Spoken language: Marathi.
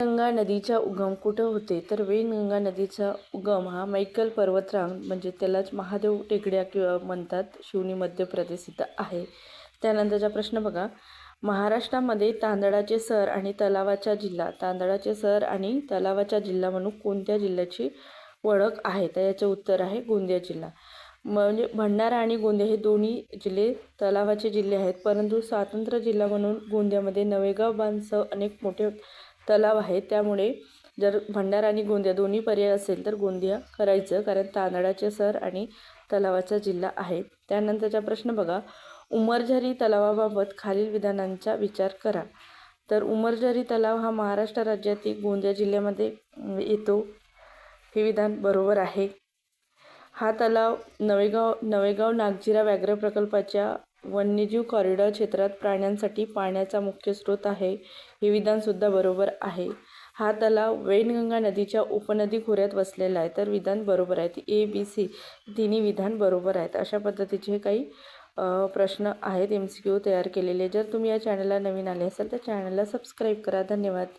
गंगा नदीचा उगम कुठं होते? तर वैनगंगा नदीचा उगम हा मैकल पर्वतरांग म्हणजे त्यालाच महादेव टेकड्या किंवा म्हणतात, शिवनी मध्य प्रदेश इथं आहे. त्यानंतरचा प्रश्न बघा, महाराष्ट्रामध्ये तांदळाचे सर आणि तलावाचा जिल्हा, तांदळाचे सर आणि तलावाचा जिल्हा म्हणून कोणत्या जिल्ह्याची ओळख आहे? तर याचं उत्तर आहे गोंदिया जिल्हा. म्हणजे भंडारा आणि गोंदिया हे दोन्ही जिल्हे तलावाचे जिल्हे आहेत, परंतु स्वतंत्र जिल्हा म्हणून गोंदियामध्ये नवेगाव बांधसह अनेक मोठे तलाव आहेत. त्यामुळे जर भंडारा आणि गोंदिया दोन्ही पर्याय असेल तर गोंदिया करायचं, कारण तांदळाचे सर आणि तलावाचा जिल्हा आहे. त्यानंतरचा प्रश्न बघा, उमरझरी तलावाबाबत खालील विधानांचा विचार करा. तर उमरझरी तलाव हा महाराष्ट्र राज्यातील गोंदिया जिल्ह्यामध्ये येतो. हे विधान बरोबर आहे. हा तलाव नवेगाव नागझिरा व्याघ्र प्रकल्पाच्या वन्यजीव कॉरिडॉर क्षेत्रात प्राण्यांसाठी पाण्याचा मुख्य स्रोत आहे. हे विधानसुद्धा बरोबर आहे. हा तलाव वैनगंगा नदीच्या उपनदी खोऱ्यात वसलेला आहे. तर विधान बरोबर आहे. ABC तिन्ही विधान बरोबर आहेत. अशा पद्धतीचे काही प्रश्न आहेत MCQ तयार केलेले. जर तुम्ही या चॅनलला नवीन आले असाल तर चॅनलला सबस्क्राईब करा. धन्यवाद.